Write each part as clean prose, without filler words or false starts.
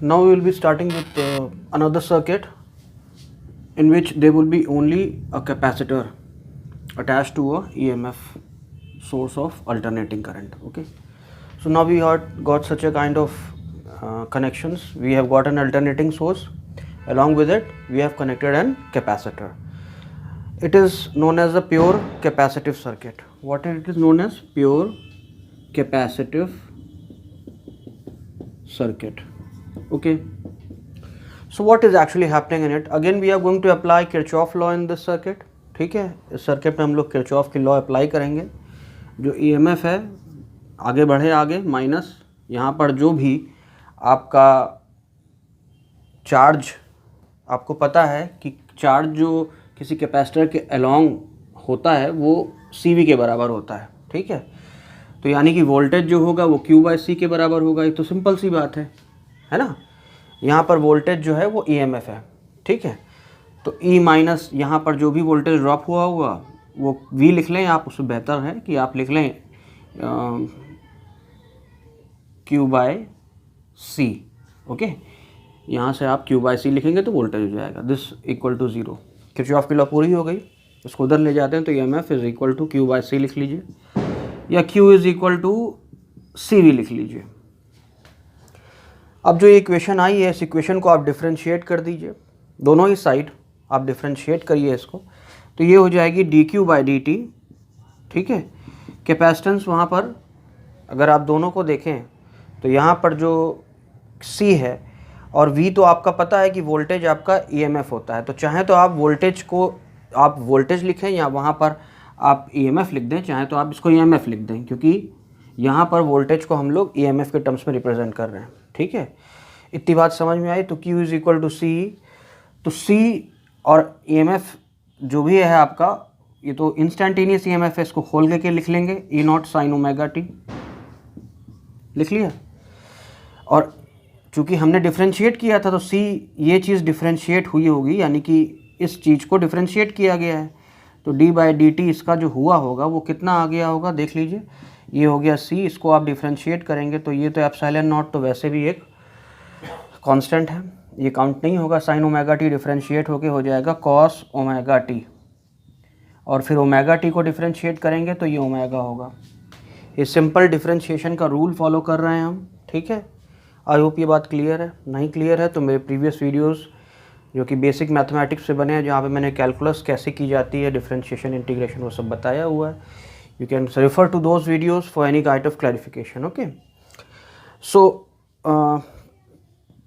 Now we will be starting with another circuit in which there will be only a capacitor attached to a EMF source of alternating current. Okay, so now we have got such a kind of connections. We have got an alternating source, along with it we have connected an capacitor. It is known as a pure capacitive circuit. What it is known as? Pure capacitive circuit. Okay, so what is actually happening in it? Again we are going to apply Kirchhoff law in this circuit. ठीक है, इस circuit में हम लोग Kirchhoff की law apply करेंगे. जो EMF है आगे बढ़े आगे माइनस, यहाँ पर जो भी आपका चार्ज, आपको पता है कि चार्ज जो किसी कैपेसिटर के अलोंग होता है वो CV के बराबर होता है. ठीक है, तो यानी कि वोल्टेज जो होगा वो Q/C के बराबर होगा. ये तो सिंपल सी बात है ना. यहाँ पर वोल्टेज जो है वो EMF है. ठीक है, तो E माइनस यहाँ पर जो भी वोल्टेज ड्रॉप हुआ होगा वो V लिख लें आप. उससे बेहतर है कि आप लिख लें Q/C. ओके, यहाँ से आप Q/C लिखेंगे तो वोल्टेज हो जाएगा दिस इक्वल टू 0. किरचॉफ की लॉ पूरी हो गई. उसको उधर ले जाते हैं तो EMF is equal to Q/C लिख लीजिए, या Q is equal to CV लिख लीजिए. अब जो इक्वेशन आई है इस इक्वेशन को आप डिफ्रेंशिएट कर दीजिए, दोनों ही साइड आप डिफ्रेंशिएट करिए इसको, तो ये हो जाएगी dQ/dt. ठीक है, कैपेसिटेंस वहाँ पर अगर आप दोनों को देखें तो यहाँ पर जो C है और V तो आपका पता है कि वोल्टेज आपका EMF होता है. तो चाहे तो आप वोल्टेज को आप वोल्टेज लिखें या वहाँ पर आप EMF लिख दें, चाहे तो आप इसको EMF लिख दें, क्योंकि यहाँ पर वोल्टेज को हम लोग EMF के टर्म्स में रिप्रेजेंट कर रहे हैं. ठीक है, इतनी बात समझ में आई. तो Q is equal to C. तो C और EMF जो भी है आपका, ये तो इंस्टेंटेनियस EMF है, इसको खोल के लिख लेंगे E0 sin ωt. लिख लिया. और चूँकि हमने डिफ्रेंशिएट किया था तो C ये चीज़ डिफ्रेंशिएट हुई होगी, यानी कि इस चीज़ को डिफ्रेंशिएट किया गया है. तो d/dt इसका जो हुआ होगा वो कितना आ गया होगा देख लीजिए. ये हो गया C. इसको आप डिफ्रेंशिएट करेंगे तो ये तो एप्सिलॉन नॉट तो वैसे भी एक कांस्टेंट है, ये काउंट नहीं होगा. sin ωt डिफ्रेंशिएट होके हो जाएगा cos ωt, और फिर ωt को डिफ्रेंशिएट करेंगे तो ये ओमेगा होगा. ये सिंपल डिफ्रेंशिएशन का रूल फॉलो कर रहे हैं हम. ठीक है, आई होप ये बात क्लियर है. नहीं क्लियर है तो मेरे प्रीवियस वीडियोस जो कि बेसिक मैथमेटिक्स से बने हैं, जहाँ पे मैंने कैलकुलस कैसे की जाती है, डिफ्रेंशिएशन, इंटीग्रेशन, वो सब बताया हुआ है. You can refer to those videos for any kind of clarification. Okay, so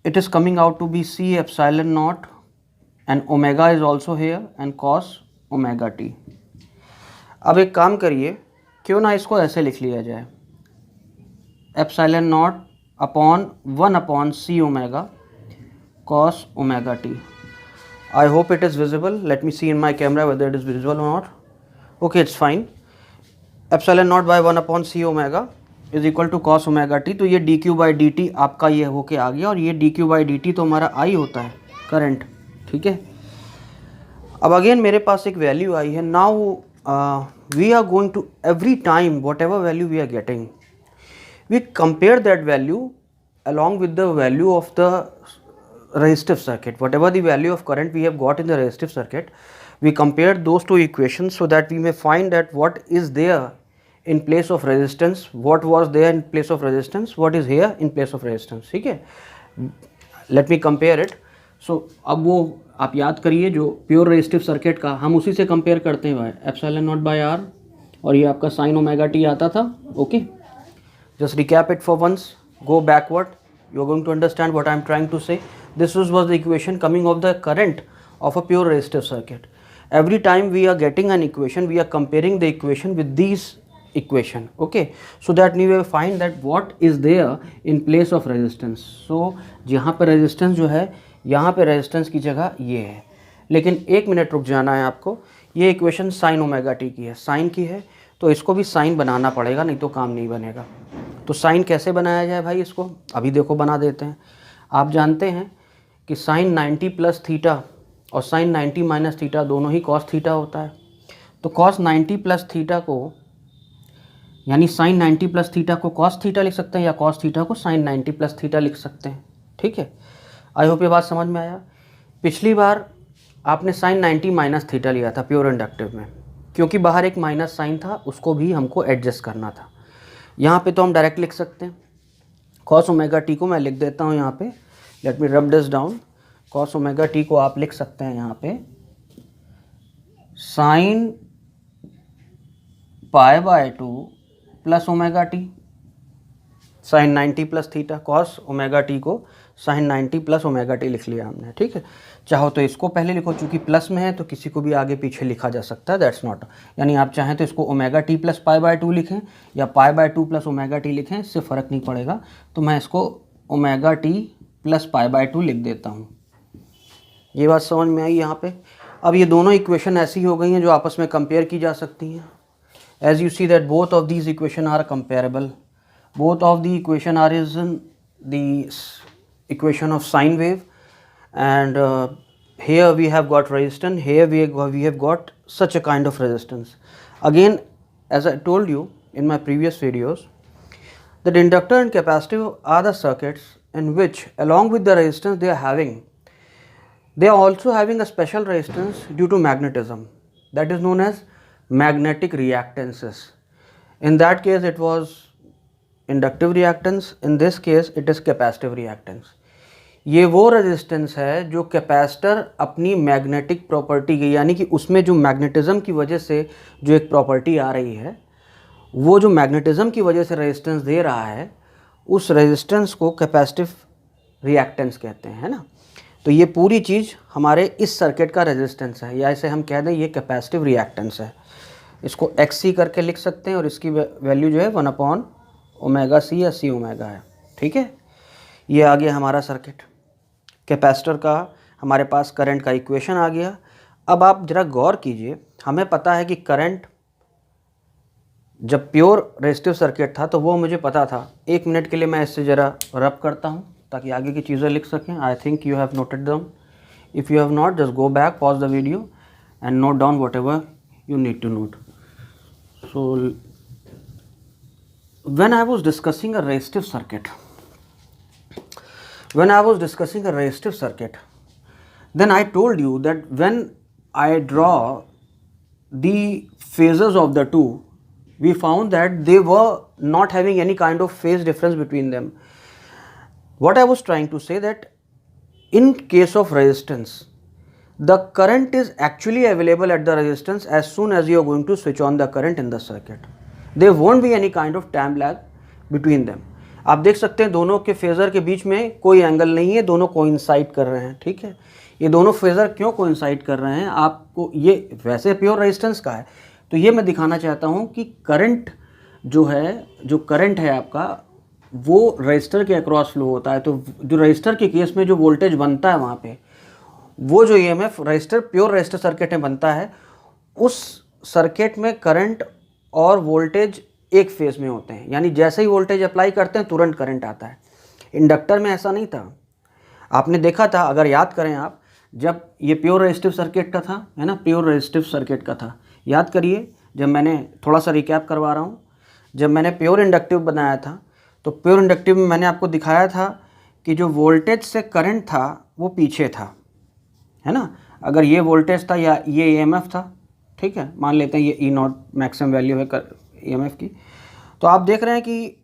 it is coming out to be C epsilon naught and omega is also here and cos ωt. अब एक काम करिए, क्यों ना इसको ऐसे लिख लिया जाए, epsilon not upon 1/C omega cos ωt. I hope it is visible. Let me see in my camera whether it is visible or not. Okay, it's fine. Epsilon naught by 1/C omega is equal to cos ωt. तो ये dQ/dt आपका ये होके आ गया, और ये dQ/dt तो हमारा I होता है करंट. ठीक है, अब अगेन मेरे पास एक वैल्यू आई है. Now we are going to every time whatever value we are getting, we compare that value along with the value of the resistive circuit. Whatever the value of current we have got in the resistive circuit, we compare those two equations so that we may find that what is there in place of resistance, what was there in place of resistance, what is here in place of resistance. ठीक है, let me compare it. So अब वो आप याद करिए जो pure resistive circuit का हम उसी से कंपेयर करते हैं भाई, एप्सिलॉन नॉट बाय R, और ये आपका sin ωt आता था. Okay, just recap it for once, go backward, you are going to understand what I am trying to say. This was the equation coming of the current of a pure resistive circuit. Every time we are getting an equation, we are comparing the equation with these equation. Okay, so that we will find that what is there in place of resistance. So जहाँ पे resistance जो है, यहाँ पे resistance की जगह ये है. लेकिन एक मिनट रुक जाना है आपको. ये इक्वेशन sin ωt की है, साइन की है, तो इसको भी साइन बनाना पड़ेगा, नहीं तो काम नहीं बनेगा. तो साइन कैसे बनाया जाए भाई, इसको अभी देखो बना देते हैं. आप जानते हैं कि साइन 90 प्लस थीटा और साइन 90 माइनस थीटा दोनों ही कॉस थीटा होता है. तो कॉस 90 प्लस थीटा को, यानी साइन 90 प्लस थीटा को कॉस थीटा लिख सकते हैं, या कॉस थीटा को साइन 90 प्लस थीटा लिख सकते हैं. ठीक है, आई होप ये बात समझ में आया। पिछली बार आपने साइन 90 माइनस थीटा लिया था प्योर इंडक्टिव में, क्योंकि बाहर एक माइनस साइन था, उसको भी हमको एडजस्ट करना था। यहाँ पे तो हम डायरेक्ट लिख सकते हैं, कॉस ओमेगा टी को मैं लिख देता हूँ यहाँ पे, let me rub this down. Cos omega t को आप लिख सकते हैं यहाँ पे sine pi by 2 plus omega t, sine 90 plus theta, cos omega t को साइन 90 प्लस ओमेगा टी लिख लिया हमने, ठीक है। चाहो तो इसको पहले लिखो, चूंकि प्लस में है तो किसी को भी आगे पीछे लिखा जा सकता है, दैट्स नॉट, यानी आप चाहें तो इसको omega T plus pi by 2 लिखें या पाई बाय 2 प्लस ओमेगा टी लिखें, इससे फ़र्क नहीं पड़ेगा। तो मैं इसको omega T plus pi by 2 लिख देता हूँ। ये बात समझ में आई यहाँ पे। अब ये दोनों इक्वेशन ऐसी हो गई हैं जो आपस में कंपेयर की जा सकती हैं। As you see that both of these equation are comparable, both of the equation are is in the equation of sine wave, and here we have got resistance, here we have got such a kind of resistance. Again, as I told you in my previous videos, that inductor and capacitive are the circuits in which along with the resistance they are also having a special resistance due to magnetism, that is known as magnetic reactances. In that case it was inductive reactance, in this case it is capacitive reactance. ये वो resistance है जो capacitor अपनी magnetic property की, यानी कि उसमें जो मैग्नेटिज्म की वजह से जो एक प्रॉपर्टी आ रही है, वो जो मैग्नेटिज्म की वजह से रेजिस्टेंस दे रहा है, उस रेजिस्टेंस को कैपेसिटिव रिएक्टेंस कहते हैं, है ना। तो ये पूरी चीज़ हमारे इस सर्किट का रेजिस्टेंस है, या इसे हम कह दें ये कैपेसिटिव रिएक्टेंस है। इसको एक्स सी करके लिख सकते हैं और इसकी वैल्यू जो है 1 ओमेगा सी या सी ओमेगा है, ठीक है। ये आ गया हमारा सर्किट, कैपेसिटर का हमारे पास करंट का इक्वेशन आ गया। अब आप ज़रा गौर कीजिए, हमें पता है कि करंट जब प्योर रेजिस्टिव सर्किट था तो वो मुझे पता था। 1 मिनट के लिए मैं इससे ज़रा रब करता हूँ ताकि आगे की चीज़ें लिख सकें। I think you have noted down, if you have not just go back, pause the video and note down what ever you need to note. So when I was discussing a resistive circuit, then I told you that when I draw the phases of the two, we found that they were not having any kind of phase difference between them. What I was trying to say that in case of resistance, the current is actually available at the resistance as soon as you are going to switch on the current in the circuit. There won't be any kind of time lag between them. आप देख सकते हैं दोनों के phasor के बीच में कोई angle नहीं है, दोनों कोइंसाइड कर रहे हैं, ठीक है। ये दोनों फेज़र क्यों कोइंसाइड कर रहे हैं, आपको ये वैसे प्योर रेजिस्टेंस का है, तो ये मैं दिखाना चाहता हूँ कि करंट जो करंट है आपका, वो रजिस्टर के अक्रॉस फ्लो होता है। तो जो रजिस्टर के केस में जो वोल्टेज बनता है वहाँ पे, वो जो EMF register pure resistor circuit में बनता है, उस सर्किट में करंट और वोल्टेज एक फेज़ में होते हैं, यानी जैसे ही वोल्टेज अप्लाई करते हैं तुरंत करंट आता है। इंडक्टर में ऐसा नहीं था, आपने देखा था, अगर याद करें आप, जब ये प्योर रेजिस्टिव सर्किट का था, है ना, प्योर रेजिस्टिव सर्किट का था, याद करिए, जब मैंने थोड़ा सा रिकैप करवा रहा हूँ, जब मैंने प्योर इंडक्टिव बनाया था तो प्योर इंडक्टिव में मैंने आपको दिखाया था कि जो वोल्टेज से करंट था वो पीछे था, है ना। अगर ये वोल्टेज था या ये ईएमएफ था, ठीक है, मान लेते हैं ये ई नॉट मैक्सिमम वैल्यू है ईएमएफ की, तो आप देख रहे हैं कि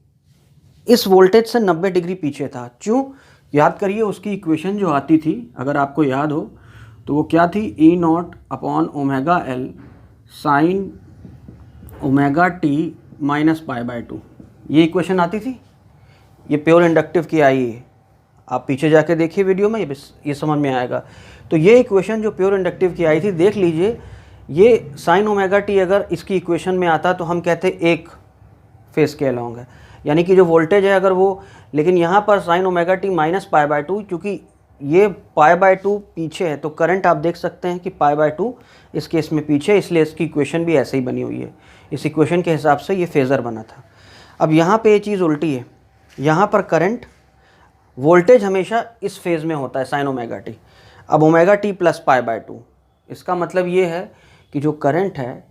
इस वोल्टेज से 90 डिग्री पीछे था। क्यों, याद करिए, उसकी इक्वेशन जो आती थी, अगर आपको याद हो तो वो क्या थी, e naught upon omega L sine omega t minus pi by 2, ये इक्वेशन आती थी। ये प्योर इंडक्टिव की आई है, आप पीछे जाके देखिए वीडियो में, ये समझ में आएगा। तो ये इक्वेशन जो प्योर इंडक्टिव की आई थी, देख लीजिए, ये साइन ओमेगा टी अगर इसकी इक्वेशन में आता तो हम कहते एक फेस के अलॉन्ग है, यानी कि जो वोल्टेज है अगर वो, लेकिन यहाँ पर sign omega t minus pi by 2, क्योंकि ये पाई बाय 2 पीछे है, तो करंट आप देख सकते हैं कि पाई बाय 2 इस केस में पीछे, इसलिए इसकी इक्वेशन भी ऐसे ही बनी हुई है। इस इक्वेशन के हिसाब से ये फेज़र बना था। अब यहाँ पे ये चीज़ उल्टी है, यहाँ पर करंट वोल्टेज हमेशा इस फेज़ में होता है साइन ओमेगा टी। अब omega T plus pi by 2, इसका मतलब ये है कि जो करंट है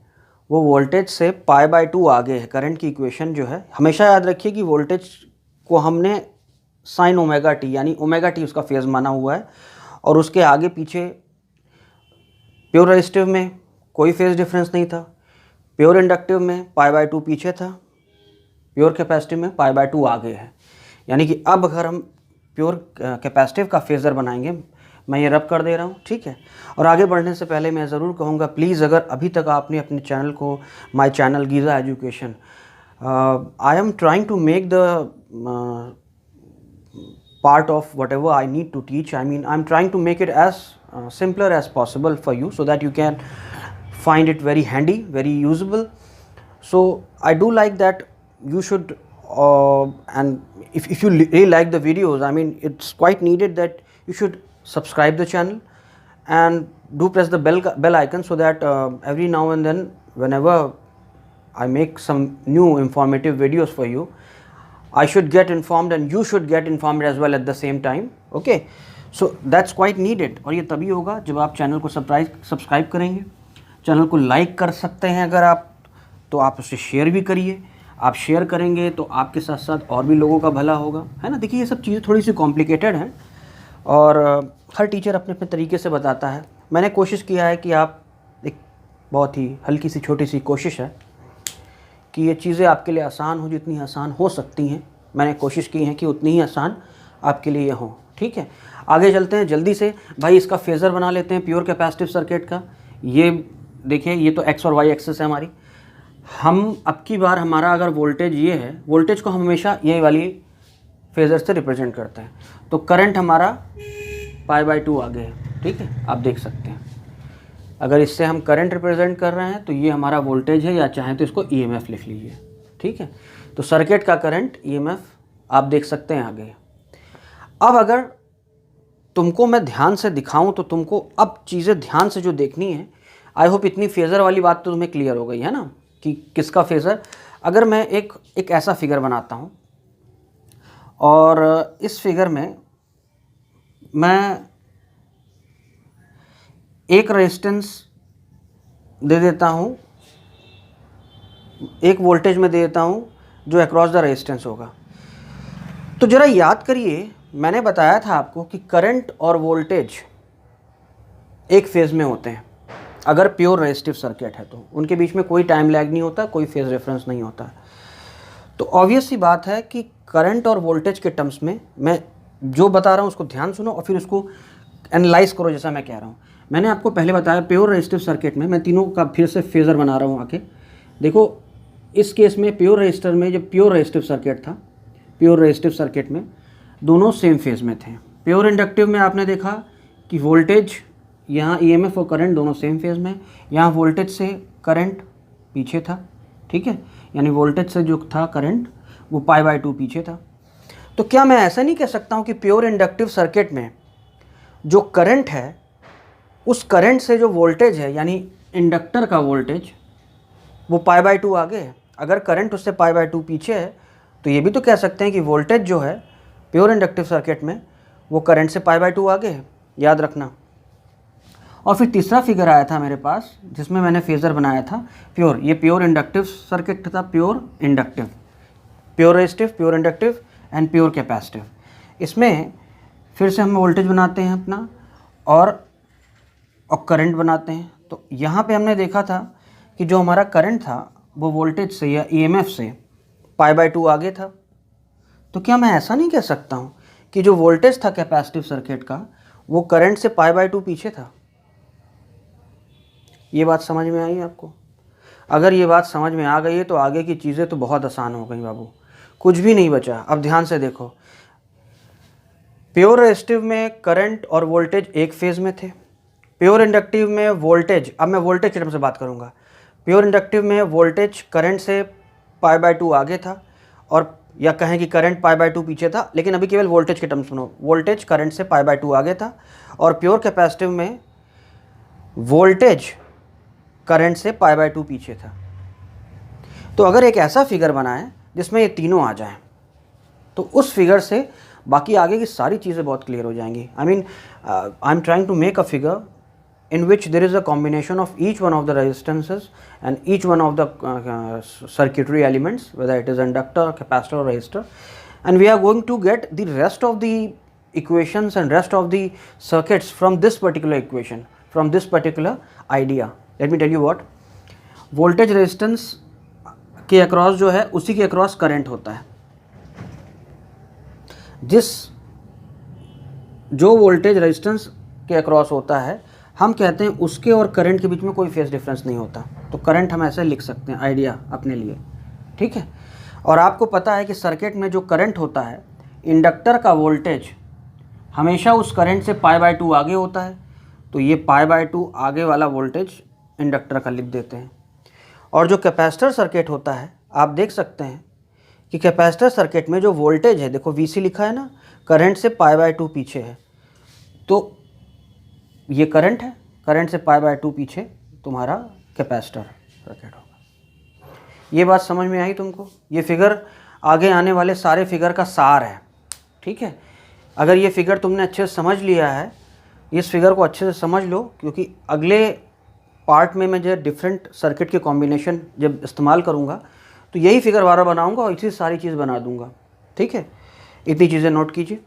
वो वोल्टेज से पाई बाय 2 आगे है। करंट की इक्वेशन जो है, हमेशा याद रखिए कि वोल्टेज को हमने साइन ओमेगा टी, यानी ओमेगा टी उसका फेज़ माना हुआ है। और उसके आगे पीछे प्योर रेजिस्टिव में कोई फेज़ डिफरेंस नहीं था, प्योर इंडक्टिव में π/2 पीछे था, प्योर कैपेसिटिव में π/2 आगे है। यानी कि अब अगर हम प्योर कैपेसिटिव का फेज़र बनाएंगे, मैं ये रब कर दे रहा हूँ, ठीक है। और आगे बढ़ने से पहले मैं ज़रूर कहूँगा, प्लीज़ अगर अभी तक आपने अपने चैनल को, my channel Giza education, I am trying to make the part of whatever I need to teach. I mean, I'm trying to make it as simpler as possible for you so that you can find it very handy, very usable. So I do like that you should and if you really like the videos, I mean, it's quite needed that you should subscribe the channel and do press the bell icon so that every now and then, whenever I make some new informative videos for you, I should get informed and you should get informed as well at the same time. Okay, so that's quite needed. और ये तभी होगा जब आप channel को subscribe करेंगे, channel को like कर सकते हैं अगर आप, तो आप उसे शेयर भी करिए। आप शेयर करेंगे तो आपके साथ साथ और भी लोगों का भला होगा, है ना। देखिए, ये सब चीज़ें थोड़ी सी कॉम्प्लिकेटेड हैं और हर टीचर अपने अपने तरीके से बताता है। मैंने कोशिश किया है कि आप, एक बहुत ही हल्की सी छोटी सी कोशिश है कि ये चीज़ें आपके लिए आसान हो, जितनी आसान हो सकती हैं मैंने कोशिश की है कि उतनी ही आसान आपके लिए हो, ठीक है। आगे चलते हैं जल्दी से भाई, इसका फेज़र बना लेते हैं प्योर कैपेसिटिव सर्किट का। ये देखिए, ये तो एक्स और वाई एक्सिस है हमारी। हम अब की बार हमारा अगर वोल्टेज ये है, वोल्टेज को हम हमेशा ये वाली फेज़र से रिप्रेजेंट करते हैं। तो करंट हमारा π/2 आगे है, ठीक है, आप देख सकते हैं। अगर इससे हम करंट रिप्रेजेंट कर रहे हैं तो ये हमारा वोल्टेज है, या चाहें तो इसको EMF लिख लीजिए, ठीक है। तो सर्किट का करंट EMF आप देख सकते हैं आगे। अब अगर तुमको मैं ध्यान से दिखाऊं तो तुमको अब चीज़ें ध्यान से जो देखनी है, आई होप इतनी फेज़र वाली बात तो तुम्हें क्लियर हो गई है ना कि किसका फेज़र। अगर मैं एक ऐसा फिगर बनाता हूं और इस फिगर में मैं एक रेजिस्टेंस दे देता हूं, एक वोल्टेज में दे देता हूं जो अक्रॉस द रेजिस्टेंस होगा। तो ज़रा याद करिए, मैंने बताया था आपको कि करंट और वोल्टेज एक फेज़ में होते हैं अगर प्योर रेजिस्टिव सर्किट है, तो उनके बीच में कोई टाइम लैग नहीं होता, कोई फेज़ रेफरेंस नहीं होता। तो ऑब्वियस सी बात है कि करंट और वोल्टेज के टर्म्स में मैं जो बता रहा हूँ उसको ध्यान सुनो और फिर उसको एनालाइज करो जैसा मैं कह रहा हूँ। मैंने आपको पहले बताया प्योर रेजिस्टिव सर्किट में, मैं तीनों का फिर से फेज़र बना रहा हूँ आके। देखो, इस केस में प्योर रेजिस्टर में जब प्योर रेजिस्टिव सर्किट था, प्योर रेजिस्टिव सर्किट में दोनों सेम फेज़ में थे। प्योर इंडक्टिव में आपने देखा कि वोल्टेज, यहाँ EMF और करंट दोनों सेम फेज़ में, यहाँ वोल्टेज से करंट पीछे था, ठीक है, यानी वोल्टेज से जो था करंट वो π/2 पीछे था। तो क्या मैं ऐसा नहीं कह सकता हूँ कि प्योर इंडक्टिव सर्किट में जो करंट है, उस करंट से जो वोल्टेज है, यानी इंडक्टर का वोल्टेज, वो π/2 आगे है। अगर करंट उससे π/2 पीछे है तो ये भी तो कह सकते हैं कि वोल्टेज जो है प्योर इंडक्टिव सर्किट में वो करंट से π/2 आगे है, याद रखना। और फिर तीसरा फिगर आया था मेरे पास जिसमें मैंने फेज़र बनाया था प्योर, ये प्योर इंडक्टिव सर्किट था, pure inductive, pure resistive, pure inductive and pure capacitive. इसमें फिर से हम वोल्टेज बनाते हैं अपना और करंट बनाते हैं। तो यहाँ पे हमने देखा था कि जो हमारा करंट था वो वोल्टेज से या EMF से π/2 आगे था। तो क्या मैं ऐसा नहीं कह सकता हूँ कि जो वोल्टेज था कैपेसिटिव सर्किट का वो करंट से π/2 पीछे था? ये बात समझ में आई आपको? अगर ये बात समझ में आ गई है तो आगे की चीज़ें तो बहुत आसान हो गई बाबू, कुछ भी नहीं बचा। अब ध्यान से देखो, प्योर रेजिस्टिव में करंट और वोल्टेज एक फेज़ में थे, प्योर इंडक्टिव में वोल्टेज, अब मैं वोल्टेज के टर्म से बात करूंगा, प्योर इंडक्टिव में वोल्टेज करंट से π/2 आगे था, और या कहें कि करंट π/2 पीछे था, लेकिन अभी केवल वोल्टेज के टर्म्स सुनो, वोल्टेज करंट से π/2 आगे था। और प्योर कैपेसिटिव में वोल्टेज करंट से π/2 पीछे था। तो अगर एक ऐसा फिगर बनाएं जिसमें ये तीनों आ जाएं, तो उस फिगर से बाकी आगे की सारी चीज़ें बहुत क्लियर हो जाएंगी। I am trying to make a figure in which there is a combination of each one of the resistances and each one of the circuitry elements, whether it is inductor, capacitor or resistor, and we are going to get the rest of the equations and rest of the circuits from this particular equation, from this particular idea. Let me tell you what, voltage resistance के across जो है उसी के across current होता है. जो voltage resistance के across होता है हम कहते हैं उसके और करंट के बीच में कोई फेज डिफरेंस नहीं होता. तो करंट हम ऐसे लिख सकते हैं आइडिया अपने लिए, ठीक है. और आपको पता है कि सर्किट में जो करंट होता है, इंडक्टर का वोल्टेज हमेशा उस करंट से π/2 आगे होता है. तो ये π/2 आगे वाला वोल्टेज इंडक्टर का लिख देते हैं. और जो कैपेसिटर सर्किट होता है, आप देख सकते हैं कि कैपेसिटर सर्किट में जो वोल्टेज है, देखो VC लिखा है ना, करंट से π/2 पीछे है. तो ये करंट है, करंट से π/2 पीछे तुम्हारा कैपेसिटर सर्किट होगा. ये बात समझ में आई तुमको? ये फिगर आगे आने वाले सारे फिगर का सार है, ठीक है. अगर ये फिगर तुमने अच्छे से समझ लिया है, इस फिगर को अच्छे से समझ लो, क्योंकि अगले पार्ट में मैं जो डिफरेंट सर्किट के कॉम्बिनेशन जब इस्तेमाल करूँगा तो यही फिगर बार बनाऊँगा और इसी सारी चीज़ बना दूँगा, ठीक है. इतनी चीज़ें नोट कीजिए.